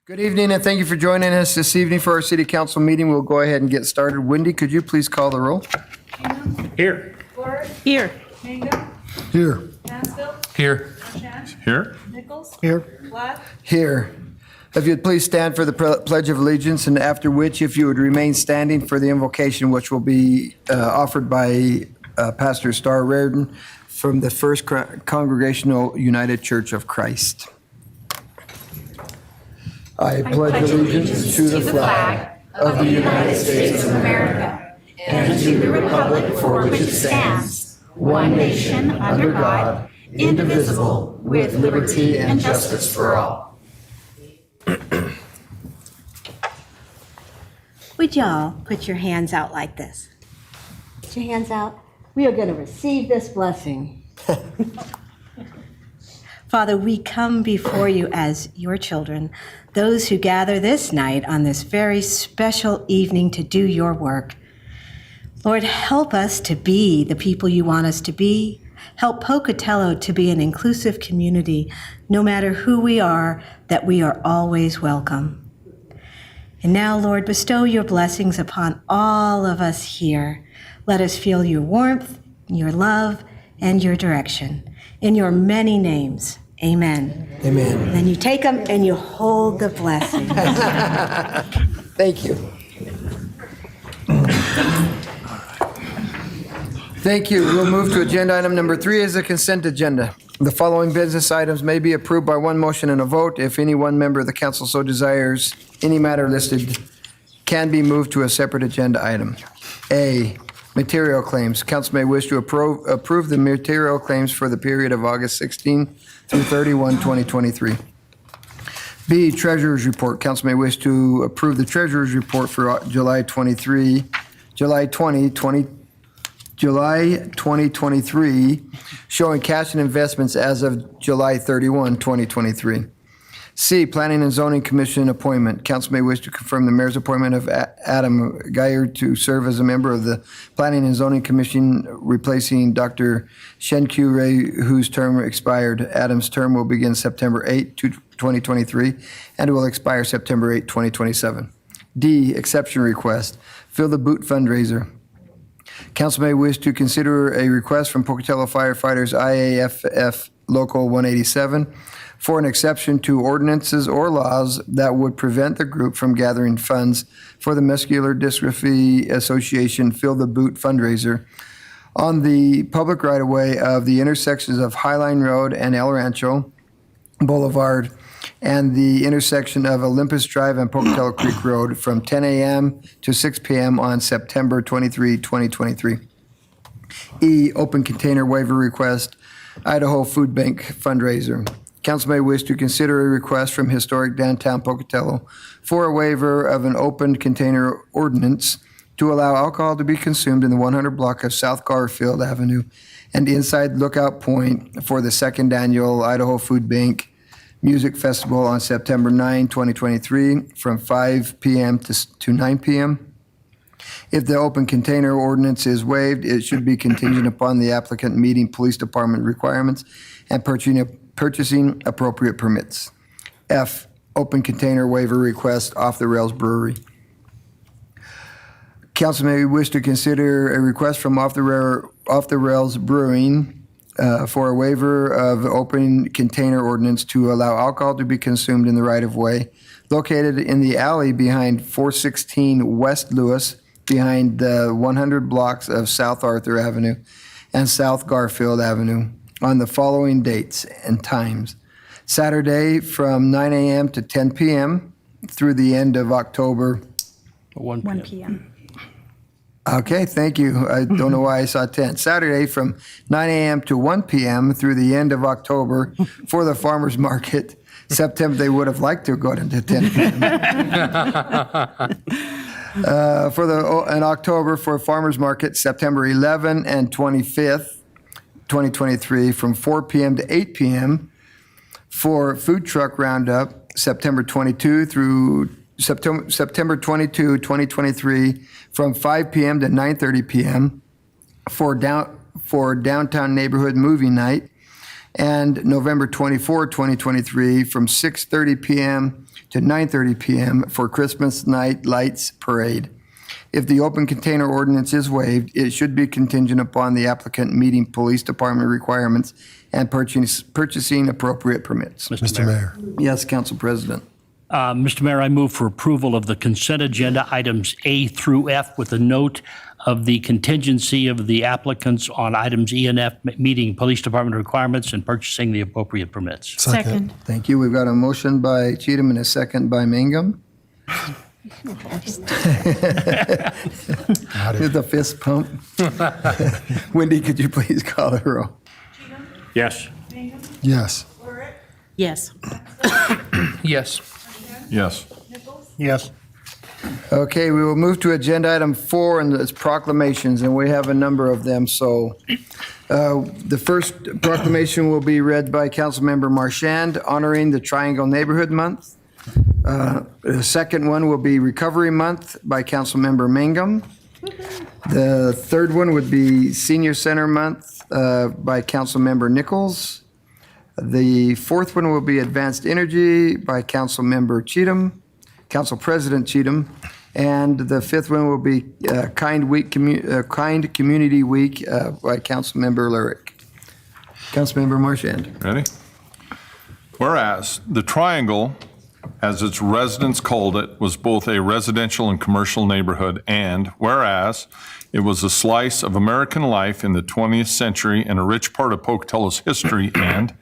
Good evening, and thank you for joining us this evening for our city council meeting. We'll go ahead and get started. Wendy, could you please call the roll? Here. Ford. Here. Mangum. Here. Mansfield. Here. Shan. Here. Nichols. Here. Black. Here. If you'd please stand for the Pledge of Allegiance, and after which, if you would remain standing for the invocation, which will be offered by Pastor Starr Reardon from the First Congregational United Church of Christ. I pledge allegiance to the flag of the United States of America and to the republic for which it stands, one nation, under God, indivisible, with liberty and justice for all. Would y'all put your hands out like this? Put your hands out. We are going to receive this blessing. Father, we come before you as your children, those who gather this night on this very special evening to do your work. Lord, help us to be the people you want us to be. Help Pocatello to be an inclusive community, no matter who we are, that we are always welcome. And now, Lord, bestow your blessings upon all of us here. Let us feel your warmth, your love, and your direction. In your many names, amen. Amen. And then you take them and you hold the blessing. Thank you. Thank you. We'll move to agenda item number 3 is a consent agenda. The following business items may be approved by one motion and a vote. If any one member of the council so desires, any matter listed can be moved to a separate agenda item. A, material claims. Council may wish to approve the material claims for the period of August 16 through 31, 2023. B, treasurer's report. Council may wish to approve the treasurer's report for July 2023, showing cash and investments as of July 31, 2023. C, Planning and Zoning Commission appointment. Council may wish to confirm the mayor's appointment of Adam Geyer to serve as a member of the Planning and Zoning Commission, replacing Dr. Shen-Q Ray, whose term expired. Adam's term will begin September 8, 2023, and will expire September 8, 2027. D, exception request. Fill the Boot fundraiser. Council may wish to consider a request from Pocatello Firefighters IAFF Local 187 for an exception to ordinances or laws that would prevent the group from gathering funds for the Muscular Dystrophy Association Fill the Boot fundraiser on the public right-of-way of the intersections of Highline Road and El Rancho Boulevard and the intersection of Olympus Drive and Pocatello Creek Road from 10 a.m. to 6 p.m. on September 23, 2023. E, open container waiver request, Idaho Food Bank fundraiser. Council may wish to consider a request from Historic Downtown Pocatello for a waiver of an open container ordinance to allow alcohol to be consumed in the 100 block of South Garfield Avenue and inside Lookout Point for the second annual Idaho Food Bank Music Festival on September 9, 2023, from 5 p.m. to 9 p.m. If the open container ordinance is waived, it should be contingent upon the applicant meeting police department requirements and purchasing appropriate permits. F, open container waiver request, Off the Rails Brewery. Council may wish to consider a request from Off the Rails Brewing for a waiver of open container ordinance to allow alcohol to be consumed in the right-of-way located in the alley behind 416 West Lewis, behind the 100 blocks of South Arthur Avenue and South Garfield Avenue on the following dates and times. Saturday from 9 a.m. to 10 p.m. through the end of October. 1 p.m. Okay, thank you. I don't know why I saw 10. Saturday from 9 a.m. to 1 p.m. through the end of October for the farmers market. September, they would have liked to go into 10 p.m. In October for farmers market, September 11 and 25th, 2023, from 4 p.m. to 8 p.m. For food truck roundup, September 22, 2023, from 5 p.m. to 9:30 p.m. For downtown neighborhood movie night, and November 24, 2023, from 6:30 p.m. to 9:30 p.m. for Christmas Night Lights Parade. If the open container ordinance is waived, it should be contingent upon the applicant meeting police department requirements and purchasing appropriate permits. Mr. Mayor. Yes, Council President. Mr. Mayor, I move for approval of the consent agenda items A through F with a note of the contingency of the applicants on items E and F, meeting police department requirements and purchasing the appropriate permits. Second. Thank you. We've got a motion by Cheatham and a second by Mangum. The fist pump. Wendy, could you please call the roll? Yes. Yes. Yes. Yes. Yes. Yes. Okay, we will move to agenda item 4, and it's proclamations, and we have a number of them. So the first proclamation will be read by Councilmember Marchand, honoring the Triangle Neighborhood Month. The second one will be Recovery Month by Councilmember Mangum. The third one would be Senior Center Month by Councilmember Nichols. The fourth one will be Advanced Energy by Councilmember Cheatham, Council President Cheatham. And the fifth one will be Kind Community Week by Councilmember Lyric. Councilmember Marchand. Ready? Whereas the Triangle, as its residents called it, was both a residential and commercial neighborhood, and whereas it was a slice of American life in the 20th century and a rich part of Pocatello's history, and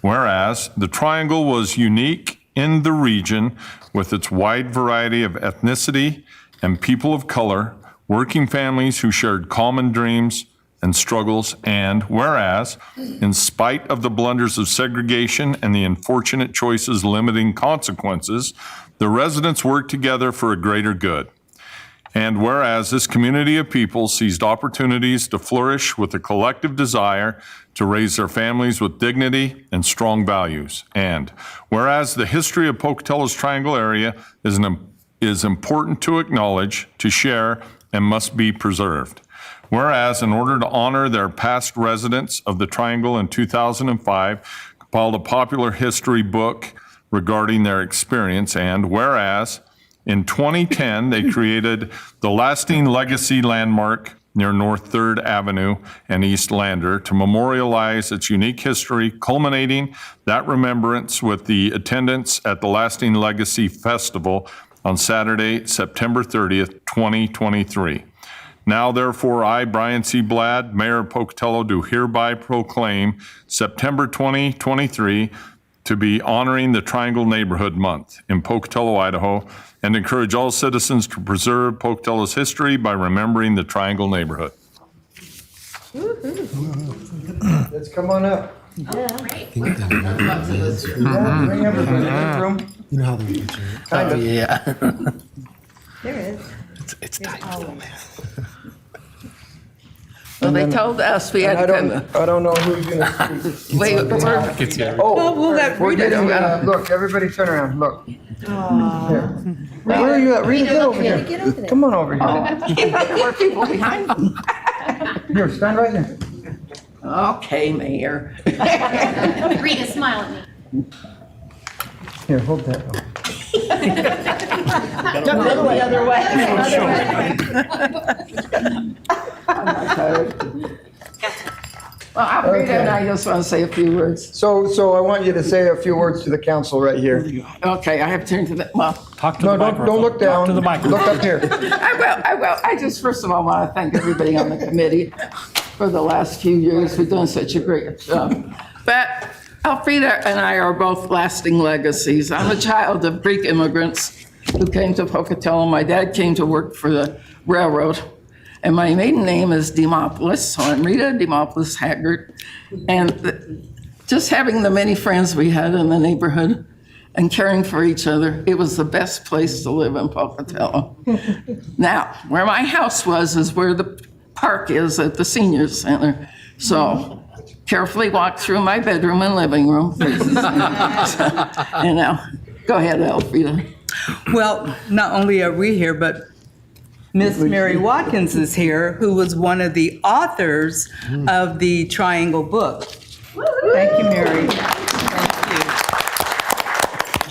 whereas the Triangle was unique in the region with its wide variety of ethnicity and people of color, working families who shared common dreams and struggles, and whereas, in spite of the blunders of segregation and the unfortunate choices limiting consequences, the residents worked together for a greater good. And whereas this community of people seized opportunities to flourish with a collective desire to raise their families with dignity and strong values. And whereas the history of Pocatello's Triangle area is important to acknowledge, to share, and must be preserved. Whereas, in order to honor their past residents of the Triangle in 2005, compiled a popular history book regarding their experience, and whereas, in 2010, they created the Lasting Legacy Landmark near North 3rd Avenue and East Lander to memorialize its unique history, culminating that remembrance with the attendance at the Lasting Legacy Festival on Saturday, September 30th, 2023. Now, therefore, I, Brian C. Bladd, Mayor of Pocatello, do hereby proclaim September 2023 to be honoring the Triangle Neighborhood Month in Pocatello, Idaho, and encourage all citizens to preserve Pocatello's history by remembering the Triangle neighborhood. Let's come on up. Bring everybody in the room. You know how they get you. Kind of. Yeah. There is. It's tight though, man. Well, they told us we had I to come. don't know who's going to speak. Wait, We're getting, look, everybody turn around, look. Here. Where are you at? Rita, get over here. Come on over here. There were people behind me. Here, stand right there. Okay, Mayor. Rita, smile at me. Here, hold that. The other way. I'm not tired. Well, I'm Rita, and I just want to say a few words. So I want you to say a few words to the council right here. Okay, I have to turn to the, well, Talk to No, the microphone. don't look down. Talk to the microphone. Look up here. I will. I just, first of all, want to thank everybody on the committee for the last few years. We've done such a great job. But Elfrida and I are both lasting legacies. I'm a child of Greek immigrants who came to Pocatello. My dad came to work for the railroad. And my maiden name is Demopoulos, so I'm Rita Demopoulos Haggart. And just having the many friends we had in the neighborhood and caring for each other, it was the best place to live in Pocatello. Now, where my house was is where the park is at the senior center. So carefully walk through my bedroom and living room. You know, go ahead, Elfrida. Well, not only are we here, but Miss Mary Watkins is here, who was one of the authors of the Triangle book. Thank you, Mary. Thank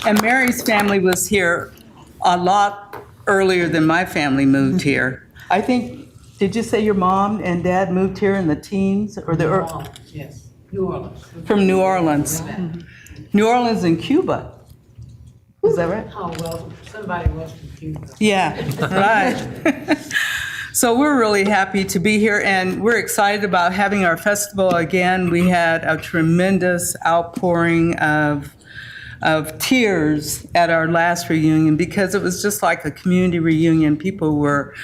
you. And Mary's family was here a lot earlier than my family moved here. I think, did you say your mom and dad moved here in the teens or the? Yes, New Orleans. From New Orleans. New Orleans and Cuba. Is that right? Oh, well, somebody was confused. Yeah, right. So we're really happy to be here, and we're excited about having our festival again. We had a tremendous outpouring of tears at our last reunion because it was just like a community reunion. People were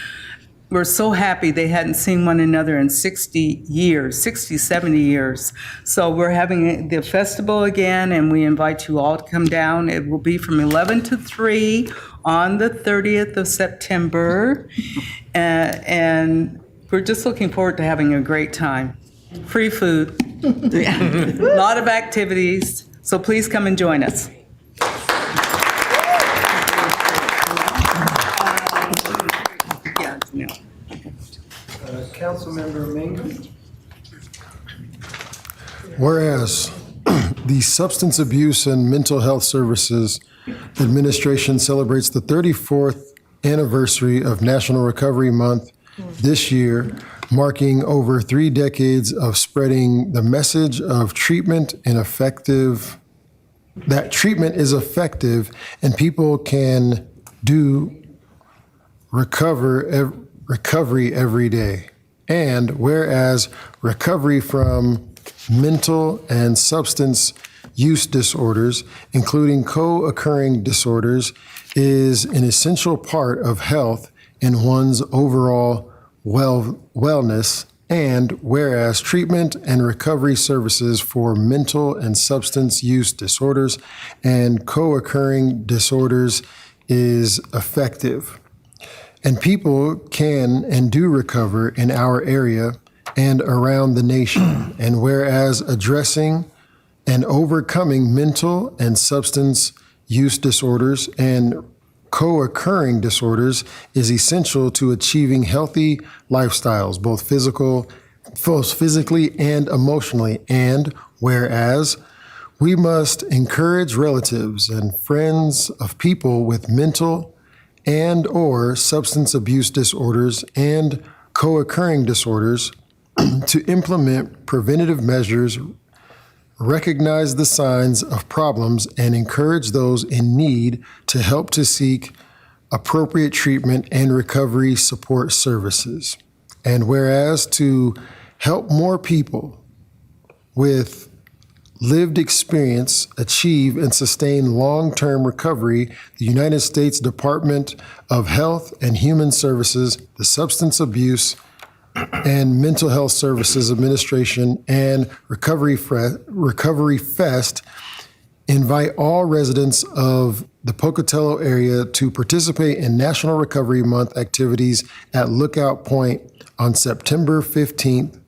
so happy they hadn't seen one another in 60 years, 60, 70 years. So we're having the festival again, and we invite you all to come down. It will be from 11 to 3 on the 30th of September. And we're just looking forward to having a great time. Free food, a lot of activities. So please come and join us. Councilmember Mingus. Whereas the Substance Abuse and Mental Health Services Administration celebrates the 34th anniversary of National Recovery Month this year, marking over 3 decades of spreading the message of treatment is effective and people can do recovery every day. And whereas recovery from mental and substance use disorders, including co-occurring disorders, is an essential part of health and one's overall wellness. And whereas treatment and recovery services for mental and substance use disorders and co-occurring disorders is effective. And people can and do recover in our area and around the nation. And whereas addressing and overcoming mental and substance use disorders and co-occurring disorders is essential to achieving healthy lifestyles, both physically and emotionally. And whereas we must encourage relatives and friends of people with mental and or substance abuse disorders and co-occurring disorders to implement preventative measures, recognize the signs of problems, and encourage those in need to help to seek appropriate treatment and recovery support services. And whereas to help more people with lived experience achieve and sustain long-term recovery, the United States Department of Health and Human Services, the Substance Abuse and Mental Health Services Administration, and Recovery Fest invite all residents of the Pocatello area to participate in National Recovery Month activities at Lookout Point on September 15th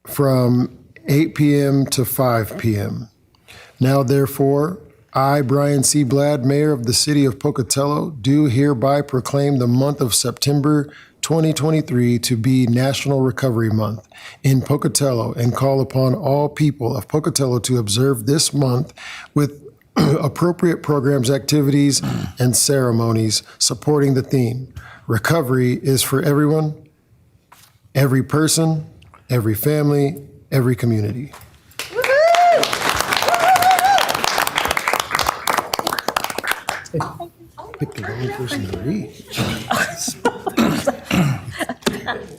from 8 p.m. to 5 p.m. Now, therefore, I, Brian C. Blad, Mayor of the City of Pocatello, do hereby proclaim the month of September 2023 to be National Recovery Month in Pocatello and call upon all people of Pocatello to observe this month with appropriate programs, activities, and ceremonies supporting the theme. Recovery is for everyone, every person, every family, every community. Pick the wrong person to read.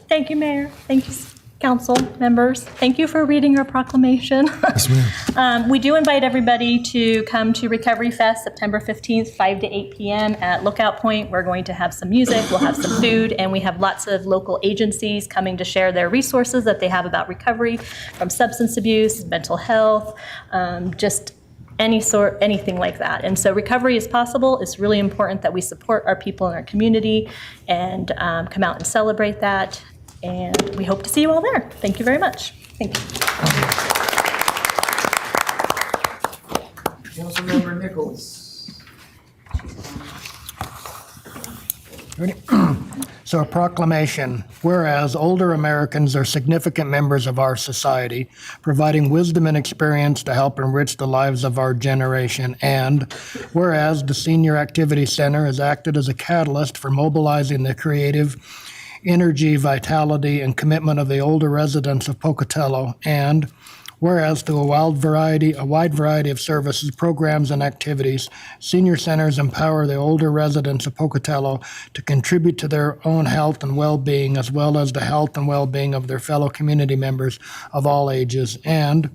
Thank you, Mayor. Thank you, council members. Thank you for reading our proclamation. Yes, ma'am. We do invite everybody to come to Recovery Fest, September 15th, 5 to 8 p.m. at Lookout Point. We're going to have some music, we'll have some food, and we have lots of local agencies coming to share their resources that they have about recovery from substance abuse, mental health, just anything like that. And so recovery is possible. It's really important that we support our people in our community and come out and celebrate that. And we hope to see you all there. Thank you very much. Thank you. Councilmember Nichols. So a proclamation, whereas older Americans are significant members of our society, providing wisdom and experience to help enrich the lives of our generation, and whereas the Senior Activity Center has acted as a catalyst for mobilizing the creative energy, vitality, and commitment of the older residents of Pocatello, and whereas through a wide variety of services, programs, and activities, senior centers empower the older residents of Pocatello to contribute to their own health and well-being, as well as the health and well-being of their fellow community members of all ages. And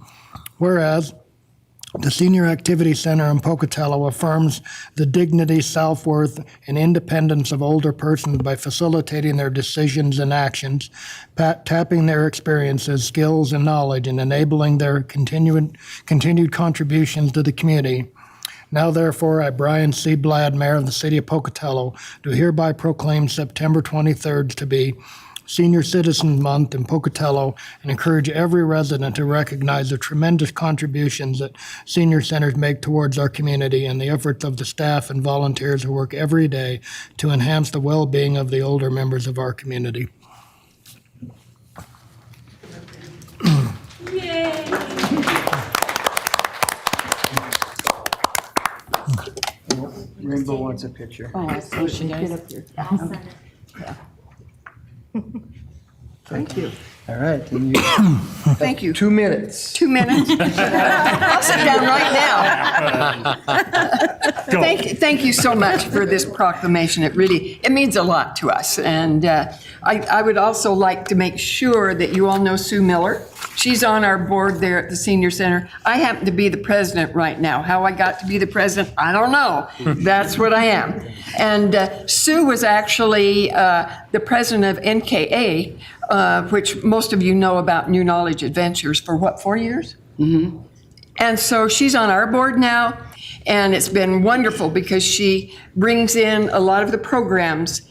whereas the Senior Activity Center in Pocatello affirms the dignity, self-worth, and independence of older persons by facilitating their decisions and actions, tapping their experiences, skills, and knowledge, and enabling their continued contributions to the community. Now, therefore, I, Brian C. Bladd, Mayor of the City of Pocatello, do hereby proclaim September 23rd to be Senior Citizens Month in Pocatello and encourage every resident to recognize the tremendous contributions that senior centers make towards our community and the efforts of the staff and volunteers who work every day to enhance the well-being of the older members of our community. Rainbow wants a picture. So she get up here. Thank you. All right. Then you Thank you. 2 minutes. 2 minutes. I'll sit down right now. Thank you so much for this proclamation. It means a lot to us. And I would also like to make sure that you all know Sue Miller. She's on our board there at the Senior Center. I happen to be the president right now. How I got to be the president, I don't know. That's what I am. And Sue was actually the president of NKA, which most of you know about New Knowledge Adventures for what, 4 years? Mm-hmm. And so she's on our board now, and it's been wonderful because she brings in a lot of the programs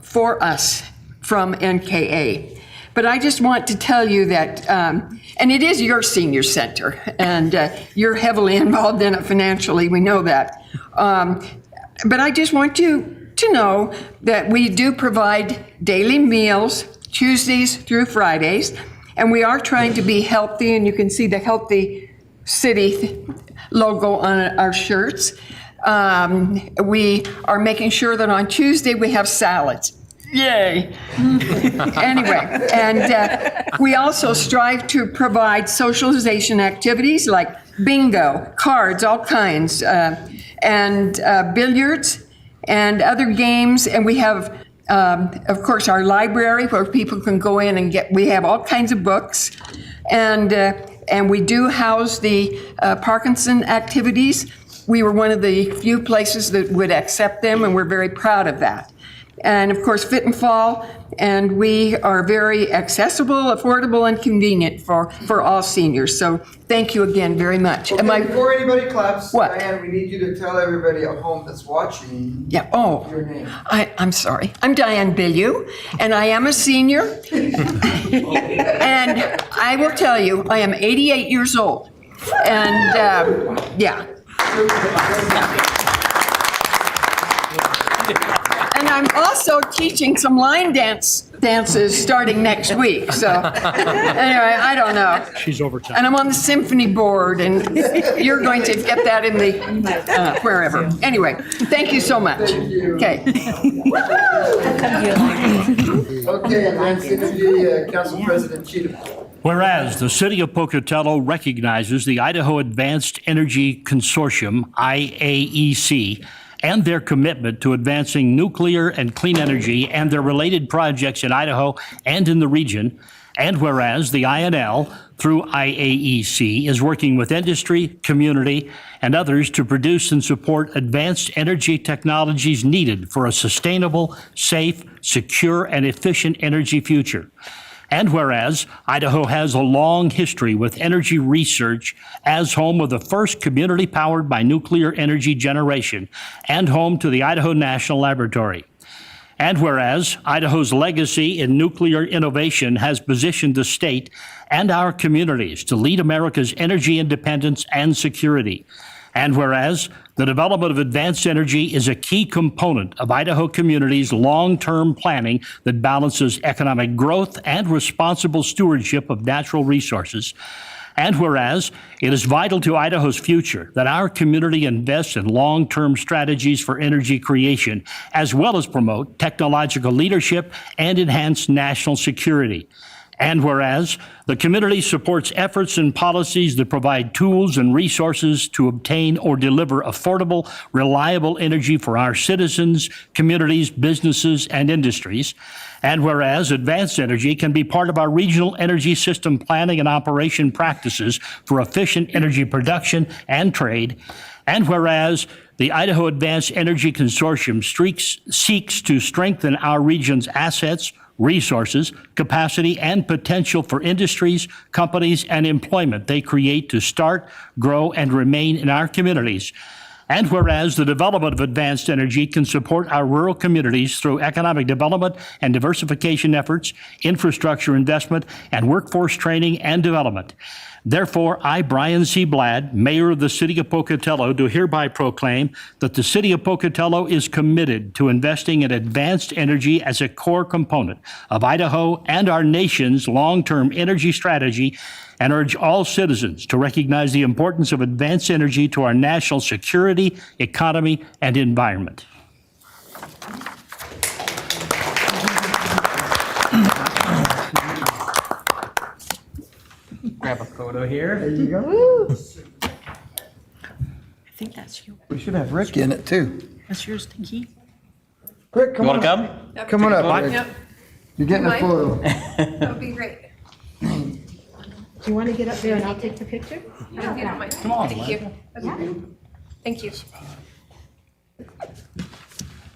for us from NKA. But I just want to tell you that, and it is your senior center, and you're heavily involved in it financially, we know that. But I just want you to know that we do provide daily meals, Tuesdays through Fridays, and we are trying to be healthy, and you can see the Healthy City logo on our shirts. We are making sure that on Tuesday we have salads. Yay. Anyway, and we also strive to provide socialization activities like bingo, cards, all kinds, and billiards and other games. And we have, of course, our library where people can go in and we have all kinds of books. And we do house the Parkinson activities. We were one of the few places that would accept them, and we're very proud of that. And of course, Fit and Fall, and we are very accessible, affordable, and convenient for all seniors. So thank you again very much. Okay, before anybody claps, What? Diane, we need you to tell everybody at home that's watching Yeah. Oh, your name. I'm sorry. I'm Diane Billieu, and I am a senior. And I will tell you, I am 88 years old. And yeah. And I'm also teaching some line dances starting next week. So anyway, I don't know. She's overtime. And I'm on the symphony board, and you're going to get that in the wherever. Anyway, thank you so much. Okay. Okay, and then it's going to be Council President Cheatham. Whereas the City of Pocatello recognizes the Idaho Advanced Energy Consortium, IAEC, and their commitment to advancing nuclear and clean energy and their related projects in Idaho and in the region. And whereas the INL, through IAEC, is working with industry, community, and others to produce and support advanced energy technologies needed for a sustainable, safe, secure, and efficient energy future. And whereas Idaho has a long history with energy research as home of the first community powered by nuclear energy generation and home to the Idaho National Laboratory. And whereas Idaho's legacy in nuclear innovation has positioned the state and our communities to lead America's energy independence and security. And whereas The development of advanced energy is a key component of Idaho communities' long-term planning that balances economic growth and responsible stewardship of natural resources. And whereas it is vital to Idaho's future that our community invests in long-term strategies for energy creation, as well as promote technological leadership and enhance national security. And whereas the community supports efforts and policies that provide tools and resources to obtain or deliver affordable, reliable energy for our citizens, communities, businesses, and industries. And whereas advanced energy can be part of our regional energy system planning and operation practices for efficient energy production and trade. And whereas the Idaho Advanced Energy Consortium seeks to strengthen our region's assets, resources, capacity, and potential for industries, companies, and employment they create to start, grow, and remain in our communities. And whereas the development of advanced energy can support our rural communities through economic development and diversification efforts, infrastructure investment, and workforce training and development. Therefore, I, Brian C. Bladd, Mayor of the City of Pocatello, do hereby proclaim that the City of Pocatello is committed to investing in advanced energy as a core component of Idaho and our nation's long-term energy strategy, and urge all citizens to recognize the importance of advanced energy to our national security, economy, and environment. Grab a photo here. There you go. I think that's you. We should have Rick in it, too. That's yours to keep. Rick, come You on want to up. come? Come on up, Rick. Yep. You're getting a photo. That would be great. Do you want to get up there and I'll take the picture? If you don't mind. Come on, Thank you. Thank you.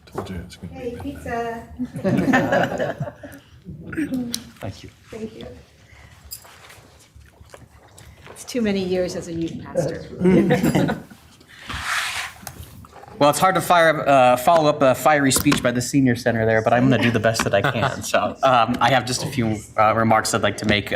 Told you it's gonna be- Hey, pizza. Thank you. Thank you. It's too many years as a youth pastor. Well, it's hard to follow up a fiery speech by the senior center there, but I'm going to do the best that I can. So I have just a few remarks I'd like to make.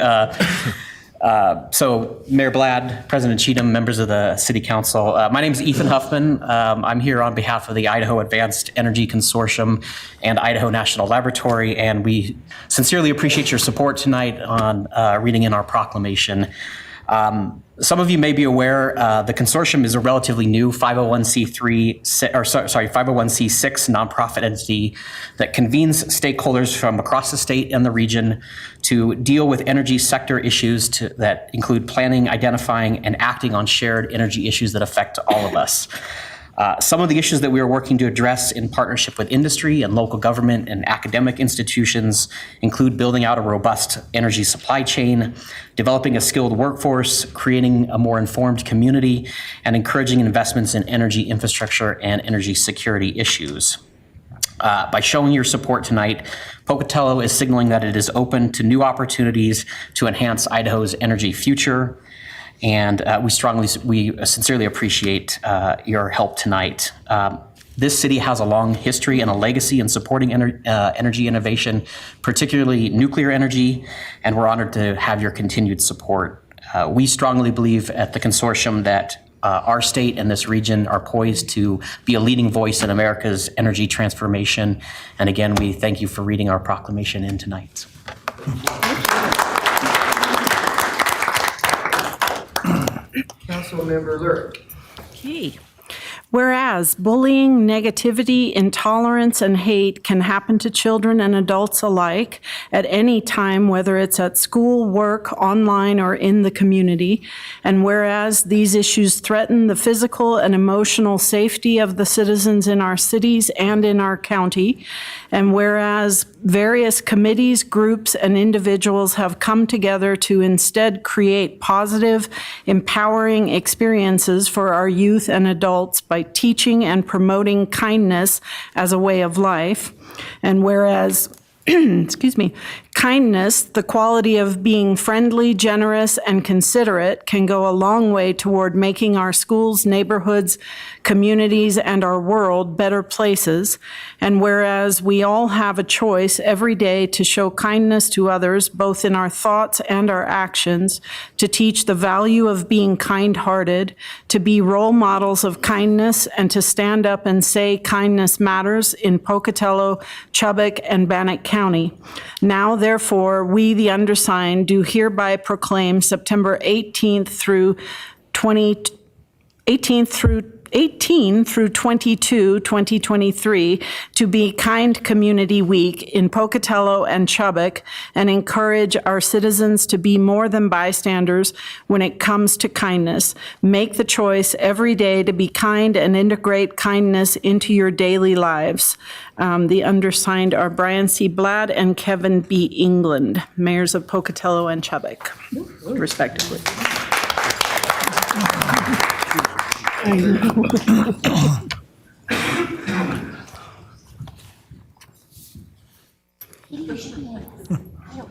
So Mayor Bladd, President Cheatham, members of the City Council, my name is Ethan Huffman. I'm here on behalf of the Idaho Advanced Energy Consortium and Idaho National Laboratory, and we sincerely appreciate your support tonight on reading in our proclamation. Some of you may be aware the consortium is a relatively new 501c6 nonprofit entity that convenes stakeholders from across the state and the region to deal with energy sector issues that include planning, identifying, and acting on shared energy issues that affect all of us. Some of the issues that we are working to address in partnership with industry and local government and academic institutions include building out a robust energy supply chain, developing a skilled workforce, creating a more informed community, and encouraging investments in energy infrastructure and energy security issues. By showing your support tonight, Pocatello is signaling that it is open to new opportunities to enhance Idaho's energy future. And we sincerely appreciate your help tonight. This city has a long history and a legacy in supporting energy innovation, particularly nuclear energy, and we're honored to have your continued support. We strongly believe at the consortium that our state and this region are poised to be a leading voice in America's energy transformation. And again, we thank you for reading our proclamation in tonight. Councilmember Lurk. Okay. Whereas bullying, negativity, intolerance, and hate can happen to children and adults alike at any time, whether it's at school, work, online, or in the community. And whereas these issues threaten the physical and emotional safety of the citizens in our cities and in our county. And whereas various committees, groups, and individuals have come together to instead create positive, empowering experiences for our youth and adults by teaching and promoting kindness as a way of life. And whereas excuse me, Kindness, the quality of being friendly, generous, and considerate, can go a long way toward making our schools, neighborhoods, communities, and our world better places. And whereas we all have a choice every day to show kindness to others, both in our thoughts and our actions, to teach the value of being kind-hearted, to be role models of kindness, and to stand up and say kindness matters in Pocatello, Chubbuck, and Bannock County. Now, therefore, we, the undersigned, do hereby proclaim September 18th through 22, 2023, to be Kind Community Week in Pocatello and Chubbuck, and encourage our citizens to be more than bystanders when it comes to kindness. Make the choice every day to be kind and integrate kindness into your daily lives. The undersigned are Brian C. Bladd and Kevin B. England, mayors of Pocatello and Chubbuck, respectively.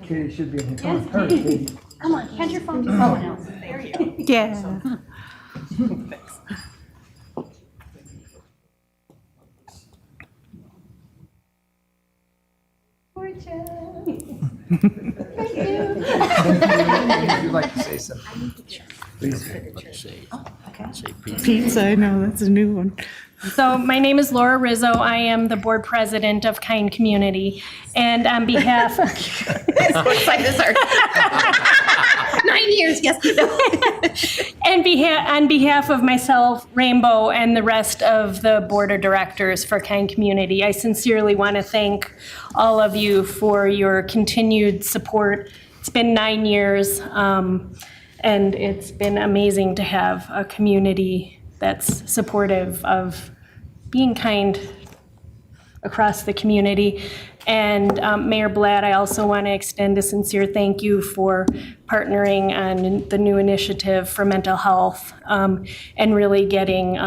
Katie should be in here. Come on, hand your phone to someone else. There you go. Yeah. If you'd like to say something. Pizza, I know, that's a new one. So my name is Laura Rizzo. I am the board president of Kind Community. And on behalf of... Looks like this are 9 years, yes. On behalf of myself, Rainbow, and the rest of the board of directors for Kind Community, I sincerely want to thank all of you for your continued support. It's been 9 years, and it's been amazing to have a community that's supportive of being kind across the community. And Mayor Bladd, I also want to extend a sincere thank you for partnering on the new initiative for mental health and really getting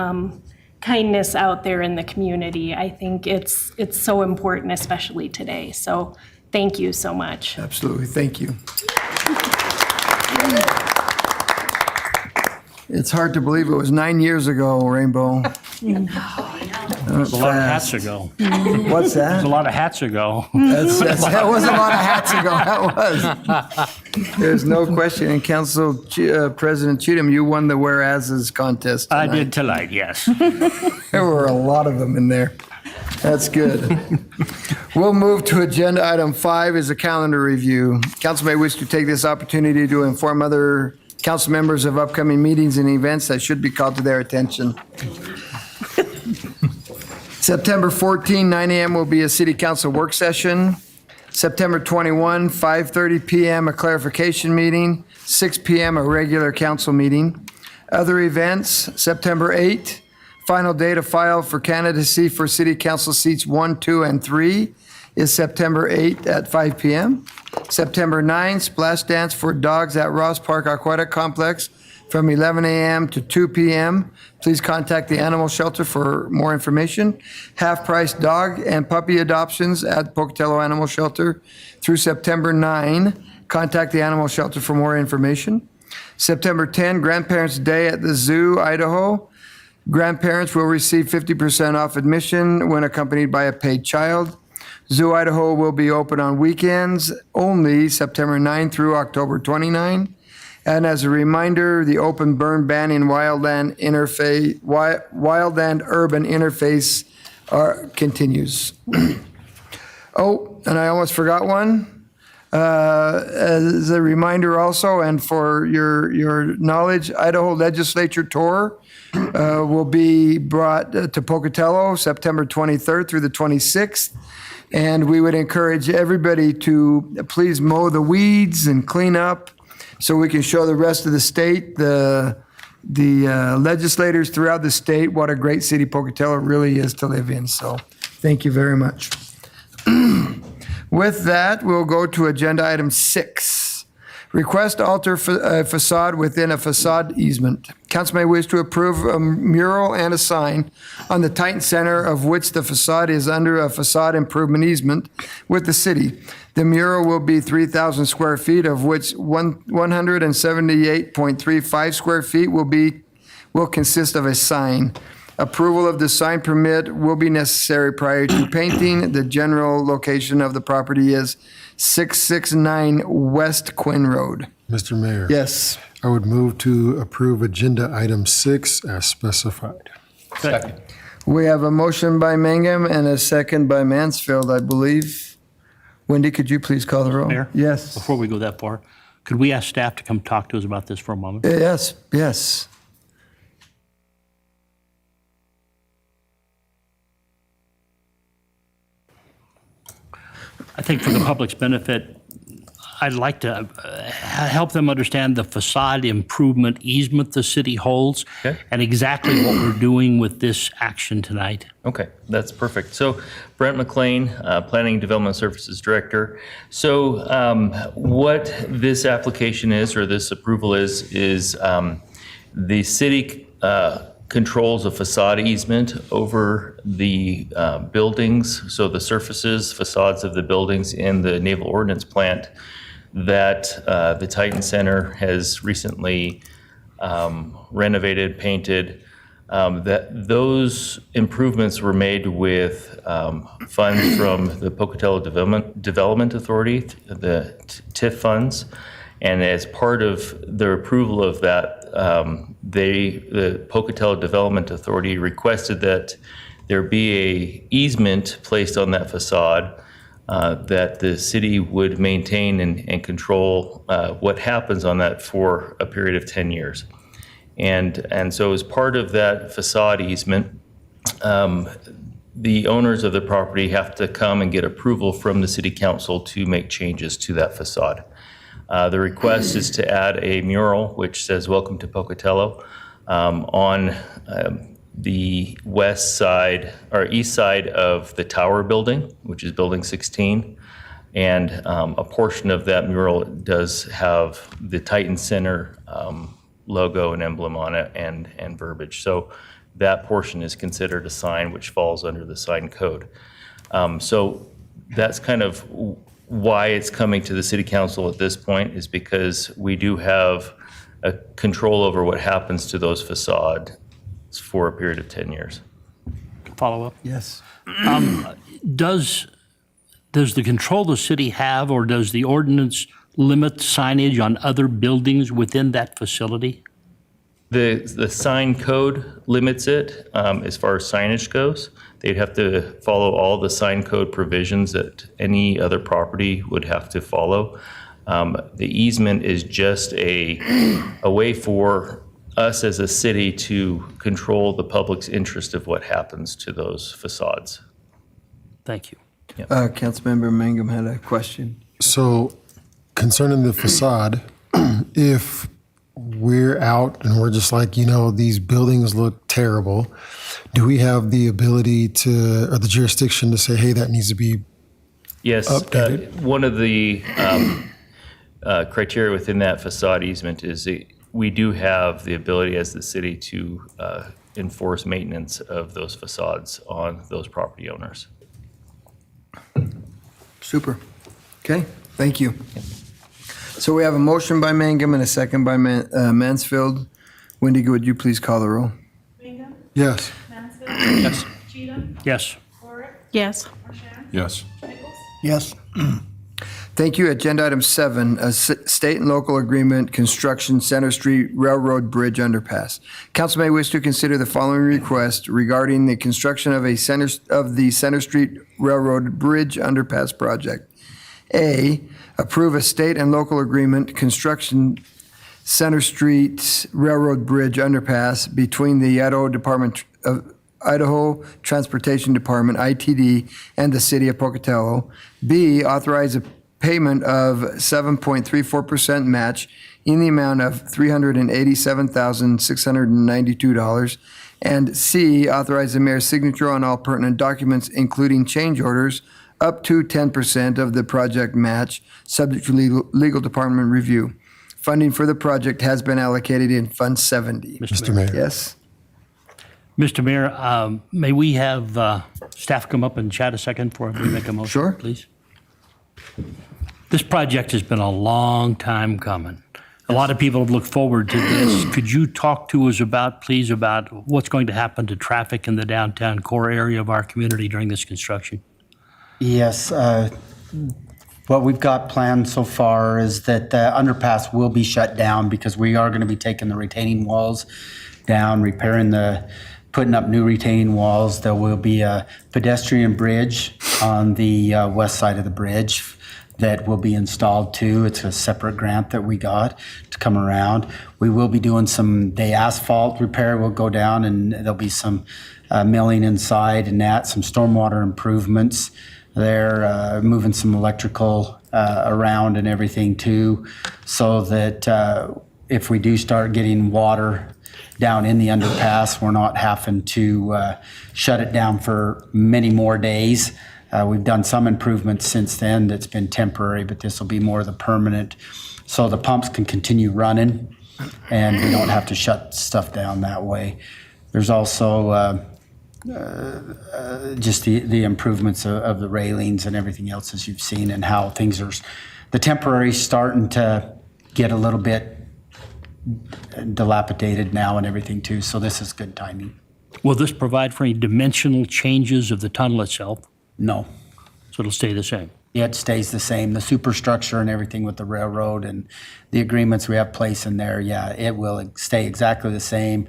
kindness out there in the community. I think it's so important, especially today. So thank you so much. Absolutely, thank you. It's hard to believe it was 9 years ago, Rainbow. It was a lot of hats ago. What's It that? was a lot of hats ago. That was a lot of hats ago, that was. There's no question. And Council President Cheatham, you won the whereas's contest I tonight. did tonight, yes. There were a lot of them in there. That's good. We'll move to agenda item 5 is a calendar review. Council may wish to take this opportunity to inform other council members of upcoming meetings and events that should be called to their attention. September 14, 9 a.m. will be a city council work session. September 21, 5:30 p.m. a clarification meeting, 6 p.m. a regular council meeting. Other events, September 8, final day to file for candidacy for city council seats 1, 2, and 3 is September 8 at 5 p.m. September 9, splash dance for dogs at Ross Park Aquatic Complex from 11 a.m. to 2 p.m. Please contact the animal shelter for more information. Half-price dog and puppy adoptions at Pocatello Animal Shelter through September 9. Contact the animal shelter for more information. September 10, Grandparents' Day at the Zoo, Idaho. Grandparents will receive 50% off admission when accompanied by a paid child. Zoo Idaho will be open on weekends only, September 9 through October 29. And as a reminder, the open burn ban in wildland urban interface continues. Oh, and I almost forgot one. As a reminder also, and for your knowledge, Idaho Legislature Tour will be brought to Pocatello September 23rd through the 26th. And we would encourage everybody to please mow the weeds and clean up so we can show the rest of the state, the legislators throughout the state, what a great city Pocatello really is to live in. So thank you very much. With that, we'll go to agenda item 6. Request to alter facade within a facade easement. Council may wish to approve a mural and a sign on the Titan Center of which the facade is under a facade improvement easement with the city. The mural will be 3,000 square feet, of which 178.35 square feet will consist of a sign. Approval of the sign permit will be necessary prior to painting. The general location of the property is 669 West Quinn Road. Mr. Mayor. Yes. I would move to approve agenda item 6 as specified. Second. We have a motion by Mangum and a second by Mansfield, I believe. Wendy, could you please call the roll? Mayor? Yes. Before we go that far, could we ask staff to come talk to us about this for a moment? Yes, yes. I think for the public's benefit, I'd like to help them understand the facade improvement easement the city holds and exactly what we're doing with this action tonight. Okay, that's perfect. So Brent McLean, Planning and Development Services Director. So what this application is, or this approval is the city controls a facade easement over the buildings, so the surfaces, facades of the buildings in the Naval Ordnance Plant that the Titan Center has recently renovated, painted. That those improvements were made with funds from the Pocatello Development Authority, the TIF funds, and as part of the approval of that, the Pocatello Development Authority requested that there be a easement placed on that facade that the city would maintain and control what happens on that for a period of 10 years. And so as part of that facade easement, the owners of the property have to come and get approval from the city council to make changes to that facade. The request is to add a mural which says "Welcome to Pocatello" on the west side or east side of the tower building, which is building 16. And a portion of that mural does have the Titan Center logo and emblem on it and verbiage. So that portion is considered a sign which falls under the sign code. So that's kind of why it's coming to the city council at this point, is because we do have a control over what happens to those facades for a period of 10 years. Follow up? Yes. Does the control the city have, or does the ordinance limit signage on other buildings within that facility? The sign code limits it as far as signage goes. They'd have to follow all the sign code provisions that any other property would have to follow. The easement is just a way for us as a city to control the public's interest of what happens to those facades. Thank you. Councilmember Mangum had a question. So concerning the facade, if we're out and we're just like, these buildings look terrible, do we have the ability to, or the jurisdiction to say, hey, that needs to be Yes, updated? one of the criteria within that facade easement is we do have the ability as the city to enforce maintenance of those facades on those property owners. Super. Okay, thank you. So we have a motion by Mangum and a second by Mansfield. Wendy, would you please call the roll? Mangum? Yes. Mansfield? Yes. Cheatham? Yes. Lorick? Yes. Marchand? Yes. Nichols? Yes. Thank you. Agenda item 7, a state and local agreement, construction Center Street Railroad Bridge underpass. Council may wish to consider the following request regarding the construction of the Center Street Railroad Bridge underpass project. A, approve a state and local agreement, construction Center Street Railroad Bridge underpass between the Idaho Transportation Department, ITD, and the city of Pocatello. B, authorize a payment of 7.34% match in the amount of $387,692. And C, authorize the mayor's signature on all pertinent documents, including change orders, up to 10% of the project match, subject to legal department review. Funding for the project has been allocated in Fund 70. Mr. Mayor. Yes? Mr. Mayor, may we have staff come up and chat a second before we make a motion? Sure. Please. This project has been a long time coming. A lot of people have looked forward to this. Could you talk to us please, about what's going to happen to traffic in the downtown core area of our community during this construction? Yes. What we've got planned so far is that the underpass will be shut down because we are going to be taking the retaining walls down, putting up new retaining walls. There will be a pedestrian bridge on the west side of the bridge that will be installed too. It's a separate grant that we got to come around. We will be doing the asphalt repair will go down, and there'll be some milling inside and some stormwater improvements. They're moving some electrical around and everything too, so that if we do start getting water down in the underpass, we're not having to shut it down for many more days. We've done some improvements since then that's been temporary, but this will be more of the permanent, so the pumps can continue running and we don't have to shut stuff down that way. There's also just the improvements of the railings and everything else, as you've seen, and how things are, the temporary starting to get a little bit dilapidated now and everything too. So this is good timing. Will this provide for any dimensional changes of the tunnel itself? No. So it'll stay the same? Yeah, it stays the same. The superstructure and everything with the railroad and the agreements we have placed in there, yeah, it will stay exactly the same.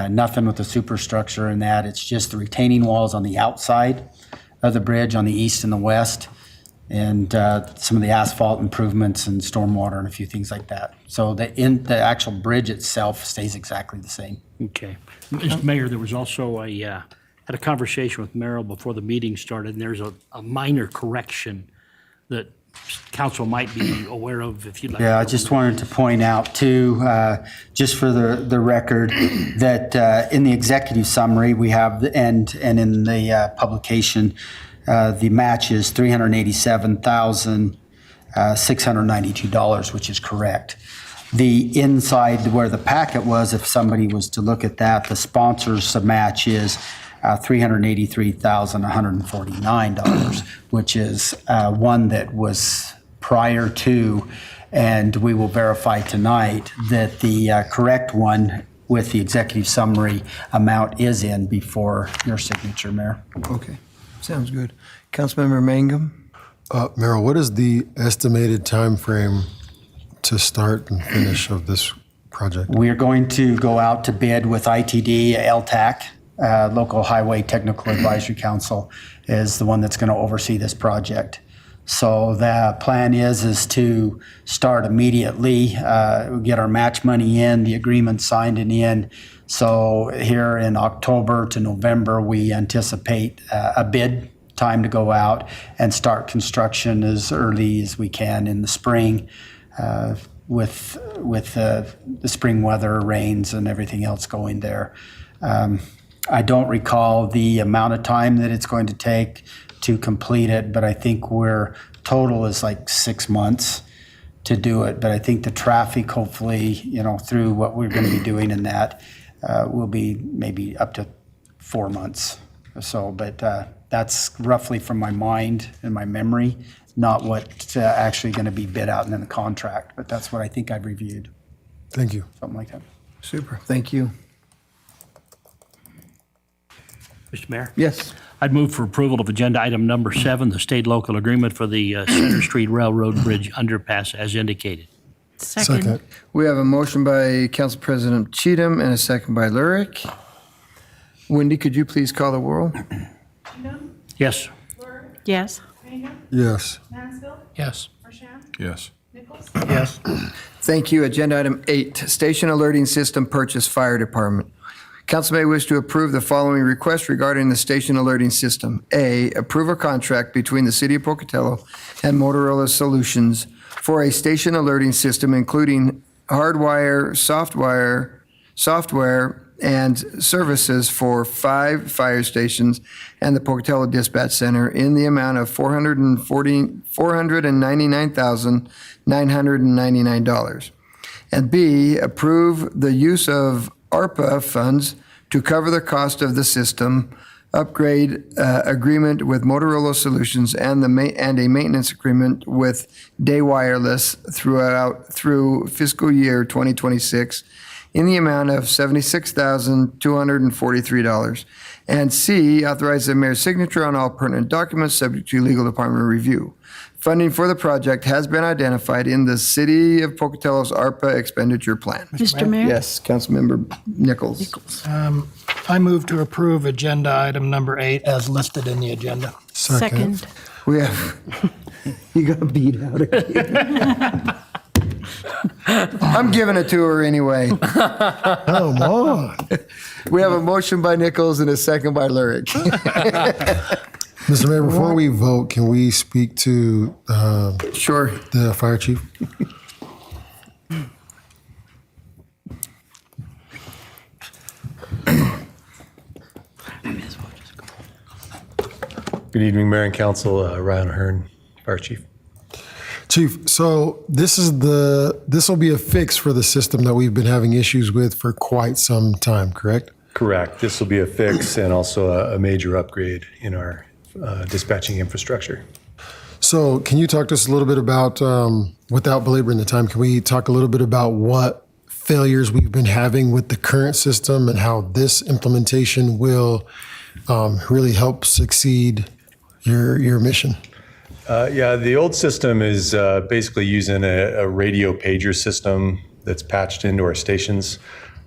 Nothing with the superstructure and that. It's just the retaining walls on the outside of the bridge on the east and the west, and some of the asphalt improvements and stormwater and a few things like that. So the actual bridge itself stays exactly the same. Okay. Mr. Mayor, there was also had a conversation with Merrill before the meeting started, and there's a minor correction that council might be aware of if you'd like. Yeah, I just wanted to point out too, just for the record, that in the executive summary we have, and in the publication, the match is $387,692, which is correct. The inside where the packet was, if somebody was to look at that, the sponsors match is $383,149, which is one that was prior to, and we will verify tonight that the correct one with the executive summary amount is in before your signature, Mayor. Okay, sounds good. Councilmember Mangum? Merrill, what is the estimated time frame to start and finish of this project? We are going to go out to bid with ITD, LTAC, Local Highway Technical Advisory Council is the one that's going to oversee this project. So the plan is to start immediately, get our match money in, the agreement signed and in. So here in October to November, we anticipate a bid time to go out and start construction as early as we can in the spring, with the spring weather, rains and everything else going there. I don't recall the amount of time that it's going to take to complete it, but I think total is like 6 months to do it. But I think the traffic, hopefully, through what we're going to be doing in that, will be maybe up to 4 months or so. But that's roughly from my mind and my memory, not what's actually going to be bid out in the contract. But that's what I think I've reviewed. Thank you. Something like that. Super, thank you. Mr. Mayor? Yes. I'd move for approval of agenda item number 7, the state-local agreement for the Center Street Railroad Bridge underpass as indicated. Second. We have a motion by Council President Cheatham and a second by Lurick. Wendy, could you please call the roll? Yes. Yes. Yes. Yes. Yes. Yes. Thank you. Agenda item 8, Station Alerting System Purchase Fire Department. Council may wish to approve the following request regarding the station alerting system. A, approve a contract between the City of Pocatello and Motorola Solutions for a station alerting system, including hardwire, software, and services for 5 fire stations and the Pocatello Dispatch Center in the amount of $499,999. And B, approve the use of ARPA funds to cover the cost of the system upgrade agreement with Motorola Solutions and a maintenance agreement with Day Wireless through fiscal year 2026 in the amount of $76,243. And C, authorize the mayor's signature on all pertinent documents subject to legal department review. Funding for the project has been identified in the City of Pocatello's ARPA expenditure plan. Mr. Mayor? Yes, Councilmember Nichols. I move to approve agenda item number 8 as listed in the agenda. Second. We have, you got beat out again. I'm giving it to her anyway. Come on. We have a motion by Nichols and a second by Lurick. Mr. Mayor, before we vote, can we speak to Sure. the fire chief? Good evening, Mayor and Council. Ryan Ahern, Fire Chief. Chief, so this will be a fix for the system that we've been having issues with for quite some time, correct? Correct. This will be a fix and also a major upgrade in our dispatching infrastructure. So can you talk to us a little bit about, without belaboring the time, can we talk a little bit about what failures we've been having with the current system and how this implementation will really help succeed your mission? Yeah, the old system is basically using a radio pager system that's patched into our stations.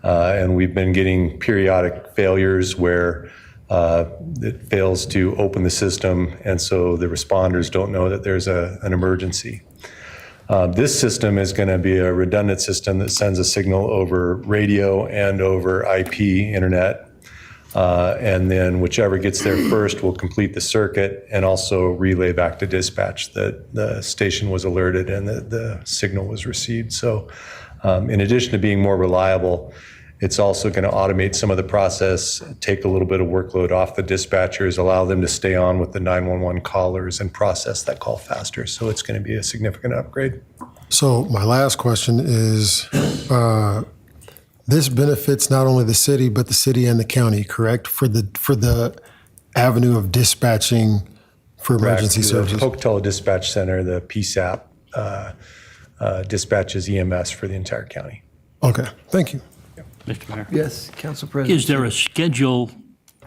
And we've been getting periodic failures where it fails to open the system. And so the responders don't know that there's an emergency. This system is going to be a redundant system that sends a signal over radio and over IP internet. And then whichever gets there first will complete the circuit and also relay back to dispatch that the station was alerted and that the signal was received. So in addition to being more reliable, it's also going to automate some of the process, take a little bit of workload off the dispatchers, allow them to stay on with the 911 callers and process that call faster. So it's going to be a significant upgrade. So my last question is, this benefits not only the city, but the city and the county, correct? For the avenue of dispatching for emergency services? The Pocatello Dispatch Center, the PSAP, dispatches EMS for the entire county. Okay, thank you. Mr. Mayor? Yes, Council President. Is there a schedule,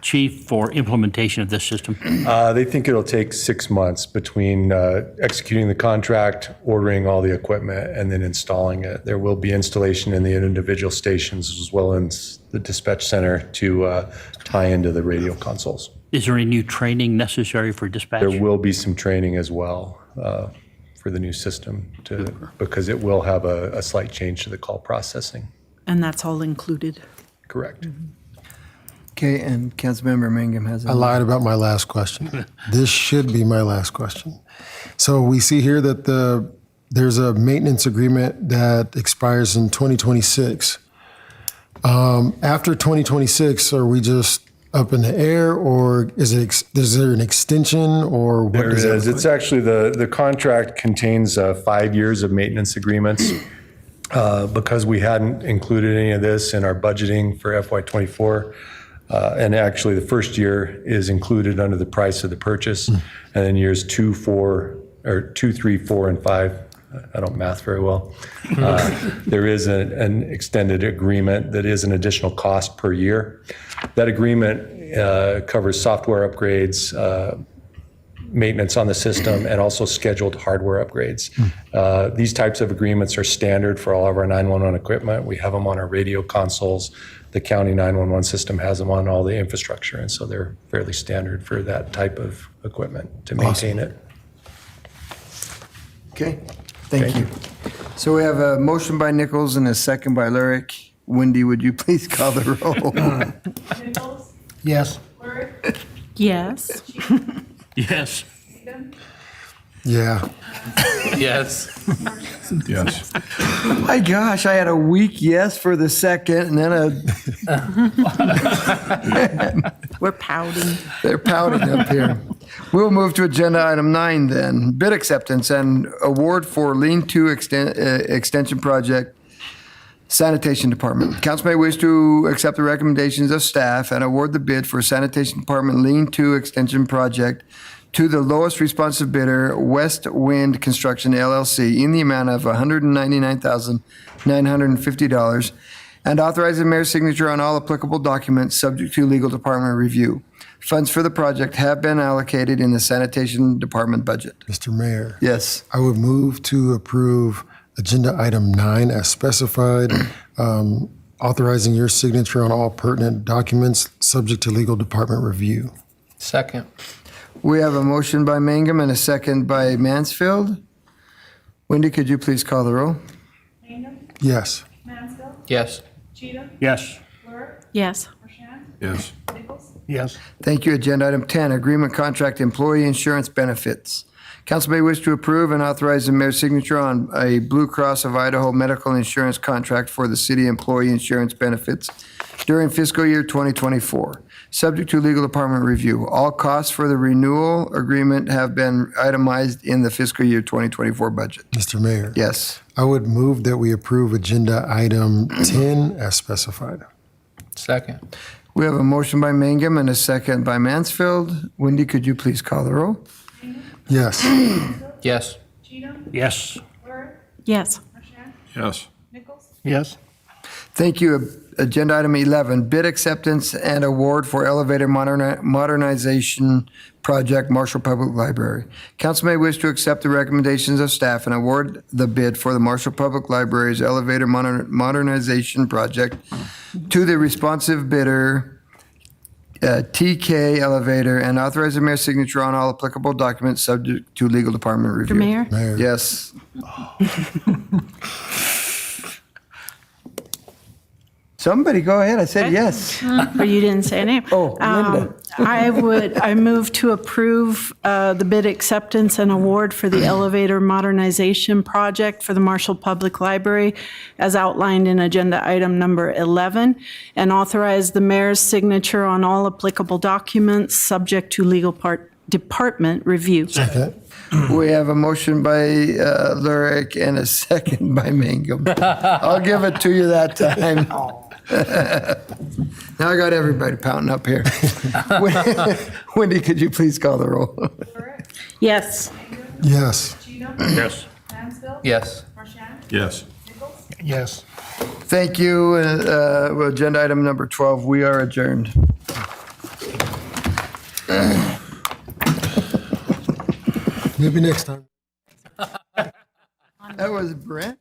Chief, for implementation of this system? They think it'll take 6 months between executing the contract, ordering all the equipment, and then installing it. There will be installation in the individual stations as well as the dispatch center to tie into the radio consoles. Is there any new training necessary for dispatch? There will be some training as well for the new system because it will have a slight change to the call processing. And that's all included? Correct. Okay, and Councilmember Mangum has I lied about my last question. This should be my last question. So we see here that there's a maintenance agreement that expires in 2026. After 2026, are we just up in the air, or is there an extension, or what There does that is. look It's like? actually the contract contains 5 years of maintenance agreements. Because we hadn't included any of this in our budgeting for FY24. And actually, the first year is included under the price of the purchase. And then years 2, 3, 4, and 5, I don't math very well. There is an extended agreement that is an additional cost per year. That agreement covers software upgrades, maintenance on the system, and also scheduled hardware upgrades. These types of agreements are standard for all of our 911 equipment. We have them on our radio consoles. The county 911 system has them on all the infrastructure, and so they're fairly standard for that type of equipment to maintain it. Okay, thank you. So we have a motion by Nichols and a second by Lurick. Wendy, would you please call the roll? Nichols? Yes. Lurick? Yes. Yes. Tatum? Yeah. Yes. Yes. My gosh, I had a weak yes for the second, and then We're pouting. they're pouting up here. We'll move to agenda item 9 then. Bid acceptance and award for lean-to extension project Sanitation Department. Council may wish to accept the recommendations of staff and award the bid for Sanitation Department Lean-To Extension Project to the lowest responsive bidder, West Wind Construction LLC, in the amount of $199,950, and authorize the mayor's signature on all applicable documents subject to legal department review. Funds for the project have been allocated in the Sanitation Department budget. Mr. Mayor, Yes. I would move to approve agenda item 9 as specified, authorizing your signature on all pertinent documents subject to legal department review. Second. We have a motion by Mangum and a second by Mansfield. Wendy, could you please call the roll? Yes. Yes. Yes. Yes. Yes. Yes. Thank you. Agenda item 10, agreement contract employee insurance benefits. Council may wish to approve and authorize the mayor's signature on a Blue Cross of Idaho medical insurance contract for the city employee insurance benefits during fiscal year 2024, subject to legal department review. All costs for the renewal agreement have been itemized in the fiscal year 2024 budget. Mr. Mayor. Yes. I would move that we approve agenda item 10 as specified. Second. We have a motion by Mangum and a second by Mansfield. Wendy, could you please call the roll? Yes. Yes. Yes. Yes. Yes. Yes. Thank you. Agenda item 11, bid acceptance and award for elevator modernization project, Marshall Public Library. Council may wish to accept the recommendations of staff and award the bid for the Marshall Public Library's elevator modernization project to the responsive bidder, TK Elevator, and authorize the mayor's signature on all applicable documents subject to legal department review. Mayor? Mayor. Yes. Somebody go ahead. I said yes. Or you didn't say a name. Oh, Linda. I move to approve the bid acceptance and award for the elevator modernization project for the Marshall Public Library as outlined in agenda item number 11, and authorize the mayor's signature on all applicable documents subject to legal department review. Second. We have a motion by Lurick and a second by Mangum. I'll give it to you that time. Now I got everybody pouting up here. Wendy, could you please call the roll? Yes. Yes. Yes. Yes. Yes. Yes. Thank you. Agenda item number 12, we are adjourned. Maybe next time. That was Brent.